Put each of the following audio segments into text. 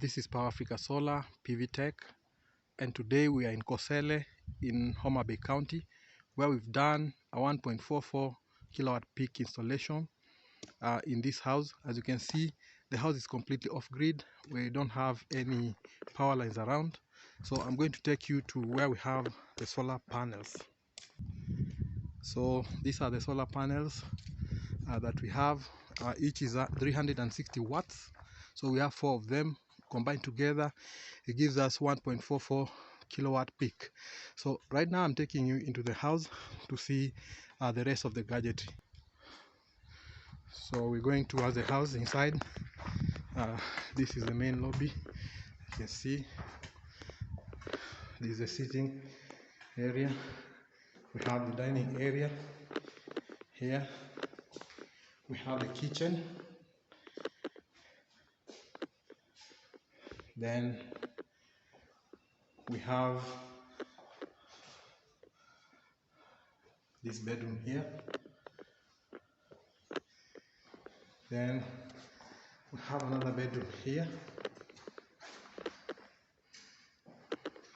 This is Power Africa Solar PV Tech, and today we are in Kosele in Homa Bay County, where we've done a 1.44 kilowatt peak installation in this house. As you can see, the house is completely off-grid. We don't have any power lines around, so I'm going to take you to where we have the solar panels. So these are the solar panels that we have. Each is 360 watts, so we have 4 of them combined together. It gives us 1.44 kilowatt peak. So right now I'm taking you into the house to see the rest of the gadgetry. So we're going towards the house inside. This is the main lobby. You can see this is the sitting area. We have the dining area here. We have the kitchen. Then we have this bedroom here. Then we have another bedroom here.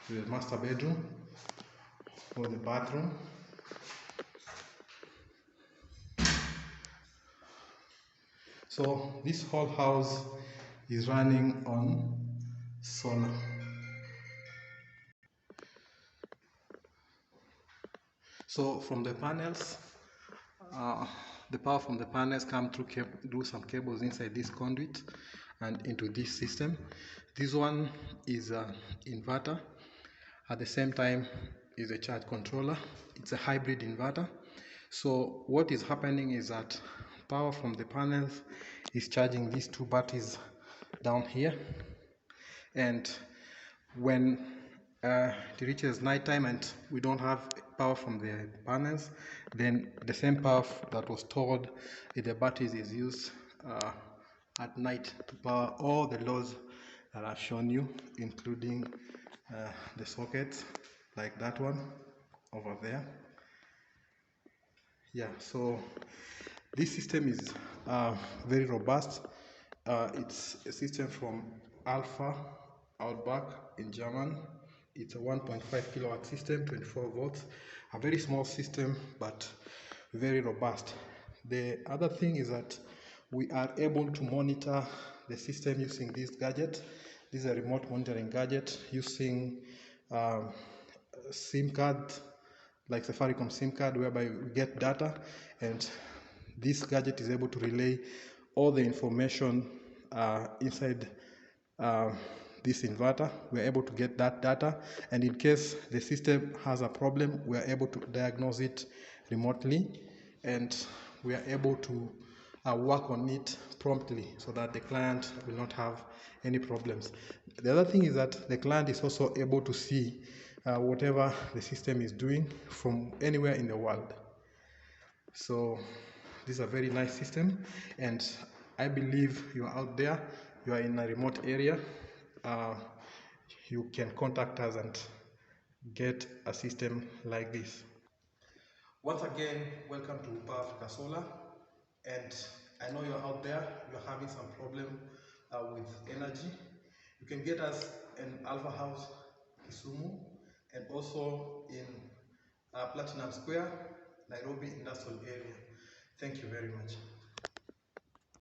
The master bedroom or the bathroom. So this whole house is running on solar. So from the panels, the power from the panels come through some cables inside this conduit and into this system. This one is an inverter. At the same time is a charge controller. It's a hybrid inverter. So what is happening is that power from the panels is charging these 2 batteries down here, and when it reaches nighttime and we don't have power from the panels, then the same power that was stored in the batteries is used at night to power all the loads that I've shown you, including the sockets like that one over there. Yeah, so this system is very robust. It's a system from Alpha Outback in German. It's a 1.5 kilowatt system, 24 volts. A very small system, but very robust. The other thing is that we are able to monitor the system using this gadget. This is a remote monitoring gadget using SIM card, like Safaricom SIM card, whereby we get data, and this gadget is able to relay all the information inside this inverter. We're able to get that data, and in case the system has a problem, we are able to diagnose it remotely, and we are able to work on it promptly so that the client will not have any problems. The other thing is that the client is also able to see whatever the system is doing from anywhere in the world. So this is a very nice system, and I believe you are out there, you are in a remote area, you can contact us and get a system like this. Once again, welcome to Power Africa Solar, and I know you're out there, you're having some problem with energy. You can get us in Alpha House, Kisumu, and also in Platinum Square, Nairobi Industrial Area. Thank you very much.